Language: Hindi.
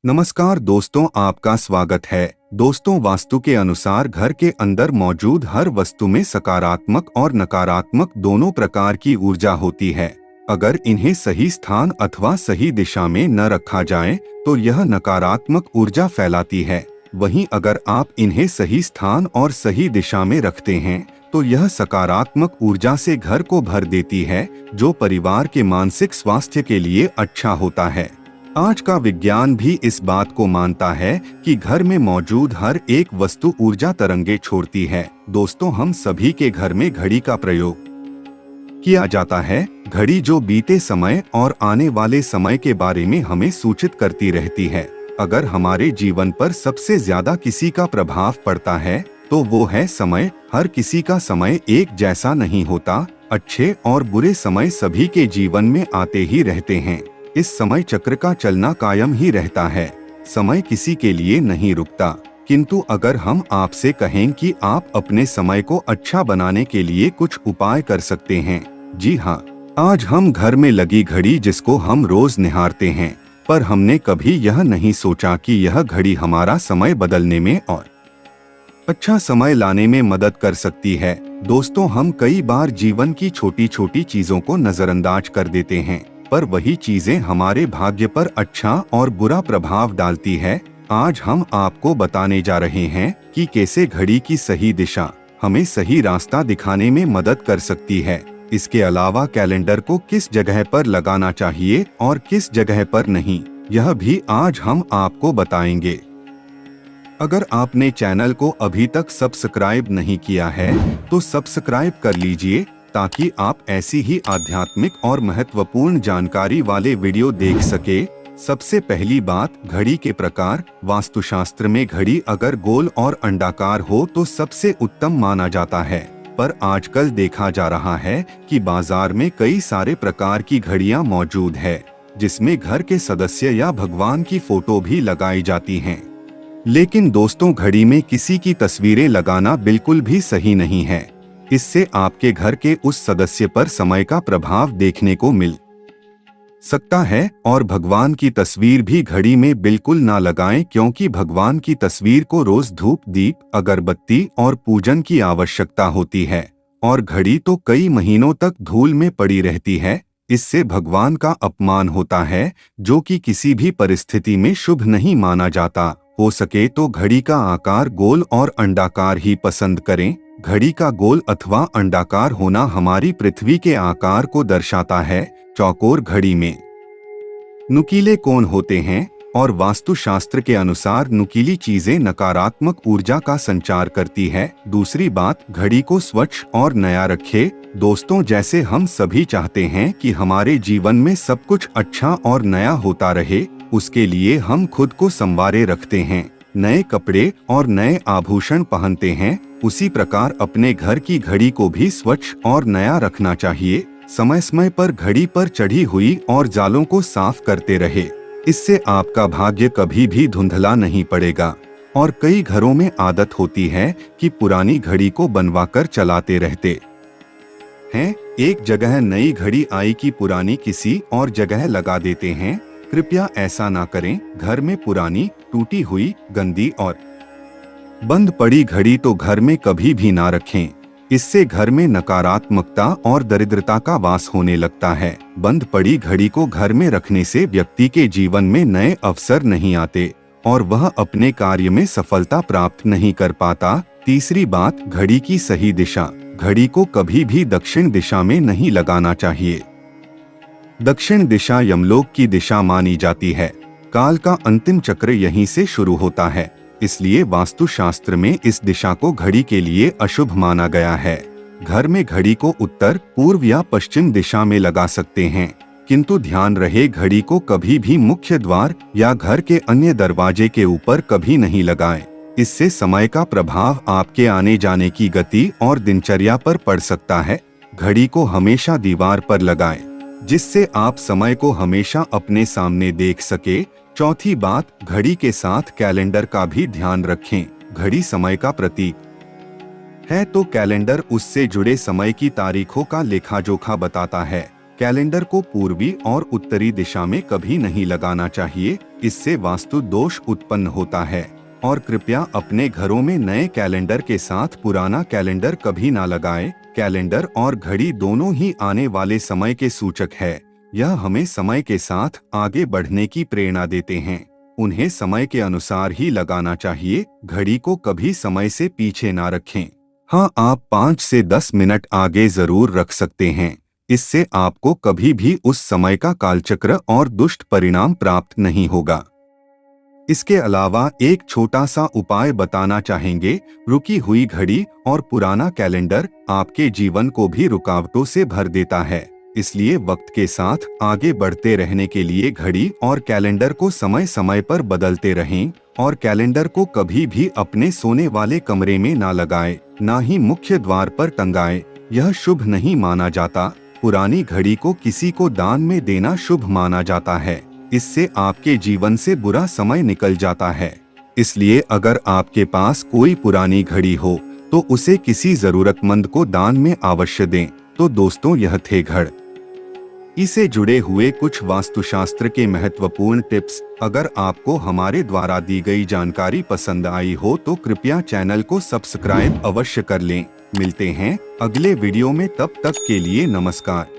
नमस्कार दोस्तों, आपका स्वागत है। दोस्तों, वास्तु के अनुसार घर के अंदर मौजूद हर वस्तु में सकारात्मक और नकारात्मक दोनों प्रकार की ऊर्जा होती है। अगर इन्हें सही स्थान अथवा सही दिशा में न रखा जाए तो यह नकारात्मक ऊर्जा फैलाती है। वहीं अगर आप इन्हें सही स्थान और सही दिशा में रखते हैं तो यह सकारात्मक ऊर्जा से घर को भर देती है, जो परिवार के मानसिक स्वास्थ्य के लिए अच्छा होता है। आज का विज्ञान भी इस बात को मानता है कि घर में मौजूद हर एक वस्तु ऊर्जा तरंगे छोड़ती है। दोस्तों, हम सभी के घर में घड़ी का प्रयोग किया जाता है। घड़ी जो बीते समय और आने वाले समय के बारे में हमें सूचित करती रहती है। अगर हमारे जीवन पर सबसे ज्यादा किसी का प्रभाव पड़ता है तो वो है समय। हर किसी का समय एक जैसा नहीं होता। अच्छे और बुरे समय सभी के जीवन में आते ही रहते हैं। इस समय चक्र का चलना कायम ही रहता है। समय किसी के लिए नहीं रुकता। किंतु अगर हम आपसे कहें कि आप अपने समय को अच्छा बनाने के लिए कुछ उपाय कर सकते हैं, जी हाँ, आज हम घर में लगी घड़ी जिसको हम रोज निहारते हैं, पर हमने कभी यह नहीं सोचा कि यह घड़ी हमारा समय बदलने में और अच्छा समय लाने में मदद कर सकती है। दोस्तों, हम कई बार जीवन की छोटी छोटी चीजों को नजरअंदाज कर देते हैं, पर वही चीजें हमारे भाग्य पर अच्छा और बुरा प्रभाव डालती है। आज हम आपको बताने जा रहे हैं कि कैसे घड़ी की सही दिशा हमें सही रास्ता दिखाने में मदद कर सकती है। इसके अलावा कैलेंडर को किस जगह पर लगाना चाहिए और किस जगह पर नहीं, यह भी आज हम आपको बताएंगे। अगर आपने चैनल को अभी तक सब्सक्राइब नहीं किया है तो सब्सक्राइब कर लीजिए, ताकि आप ऐसी ही आध्यात्मिक और महत्वपूर्ण जानकारी वाले वीडियो देख सके। सबसे पहली बात, घड़ी के प्रकार। वास्तुशास्त्र में घड़ी अगर गोल और अंडाकार हो तो सबसे उत्तम माना जाता है, पर आजकल देखा जा रहा है कि बाजार में कई सारे प्रकार की घड़ियां मौजूद है, जिसमें घर के सदस्य या भगवान की फोटो भी लगाई जाती हैं। लेकिन दोस्तों, घड़ी में किसी की तस्वीरें लगाना बिल्कुल भी सही नहीं है। इससे आपके घर के उस सदस्य पर समय का प्रभाव देखने को मिल सकता है। और भगवान की तस्वीर भी घड़ी में बिल्कुल ना लगाएं, क्योंकि भगवान की तस्वीर को रोज धूप, दीप, अगरबत्ती और पूजन की आवश्यकता होती है, और घड़ी तो कई महीनों तक धूल में पड़ी रहती है। इससे भगवान का अपमान होता है, जो कि किसी भी परिस्थिति में शुभ नहीं माना जाता। हो सके तो घड़ी का आकार गोल और अंडाकार ही पसंद करें। घड़ी का गोल अथवा अंडाकार होना हमारी पृथ्वी के आकार को दर्शाता है। चौकोर घड़ी में नुकीले कोण होते हैं, और वास्तुशास्त्र के अनुसार नुकीली चीजें नकारात्मक ऊर्जा का संचार करती है। दूसरी बात, घड़ी को स्वच्छ और नया रखे। दोस्तों, जैसे हम सभी चाहते हैं कि हमारे जीवन में सब कुछ अच्छा और नया होता रहे, उसके लिए हम खुद को संवारे रखते हैं, नए कपड़े और नए आभूषण पहनते हैं। उसी प्रकार अपने घर की घड़ी को भी स्वच्छ और नया रखना चाहिए। समय समय पर घड़ी पर चढ़ी हुई और जालों को साफ करते रहे। इससे आपका भाग्य कभी भी धुंधला नहीं पड़ेगा। और कई घरों में आदत होती है कि पुरानी घड़ी को बनवाकर चलाते रहते हैं। एक जगह नई घड़ी आई कि पुरानी किसी और जगह लगा देते हैं। कृपया ऐसा ना करें। घर में पुरानी, टूटी हुई, गंदी और बंद पड़ी घड़ी तो घर में कभी भी ना रखें। इससे घर में नकारात्मकता और दरिद्रता का वास होने लगता है। बंद पड़ी घड़ी को घर में रखने से व्यक्ति के जीवन में नए अवसर नहीं आते और वह अपने कार्य में सफलता प्राप्त नहीं कर पाता। तीसरी बात, घड़ी की सही दिशा। घड़ी को कभी भी दक्षिण दिशा में नहीं लगाना चाहिए। दक्षिण दिशा यमलोक की दिशा मानी जाती है। काल का अंतिम चक्र यहीं से शुरू होता है, इसलिए वास्तुशास्त्र में इस दिशा को घड़ी के लिए अशुभ माना गया है। घर में घड़ी को उत्तर, पूर्व या पश्चिम दिशा में लगा सकते हैं, किंतु ध्यान रहे घड़ी को कभी भी मुख्य द्वार या घर के अन्य दरवाजे के ऊपर कभी नहीं लगाएं। इससे समय का प्रभाव आपके आने जाने की गति और दिनचर्या पर पड़ सकता है। घड़ी को हमेशा दीवार पर लगाएं, जिससे आप समय को हमेशा अपने सामने देख सके। चौथी बात, घड़ी के साथ कैलेंडर का भी ध्यान रखें। घड़ी समय का प्रतीक है, तो कैलेंडर उससे जुड़े समय की तारीखों का लेखा जोखा बताता है। कैलेंडर को पूर्वी और उत्तरी दिशा में कभी नहीं लगाना चाहिए, इससे वास्तु दोष उत्पन्न होता है। और कृपया अपने घरों में नए कैलेंडर के साथ पुराना कैलेंडर कभी ना लगाएं। कैलेंडर और घड़ी दोनों ही आने वाले समय के सूचक है। यह हमें समय के साथ आगे बढ़ने की प्रेरणा देते हैं। उन्हें समय के अनुसार ही लगाना चाहिए। घड़ी को कभी समय से पीछे ना रखें। हाँ, आप 5 से 10 मिनट आगे जरूर रख सकते हैं। इससे आपको कभी भी उस समय का कालचक्र और दुष्ट परिणाम प्राप्त नहीं होगा। इसके अलावा एक छोटा सा उपाय बताना चाहेंगे। रुकी हुई घड़ी और पुराना कैलेंडर आपके जीवन को भी रुकावटों से भर देता है। इसलिए वक्त के साथ आगे बढ़ते रहने के लिए घड़ी और कैलेंडर को समय समय पर बदलते रहें। और कैलेंडर को कभी भी अपने सोने वाले कमरे में ना लगाएं, ना ही मुख्य द्वार पर टंगाएं। यह शुभ नहीं माना जाता। पुरानी घड़ी को किसी को दान में देना शुभ माना जाता है। इससे आपके जीवन से बुरा समय निकल जाता है। इसलिए अगर आपके पास कोई पुरानी घड़ी हो तो उसे किसी जरूरतमंद को दान में अवश्य दें। तो दोस्तों, यह थे घड़ इससे जुड़े हुए कुछ वास्तुशास्त्र के महत्वपूर्ण टिप्स। अगर आपको हमारे द्वारा दी गई जानकारी पसंद आई हो तो कृपया चैनल को सब्सक्राइब अवश्य कर लें। मिलते हैं अगले वीडियो में, तब तक के लिए नमस्कार।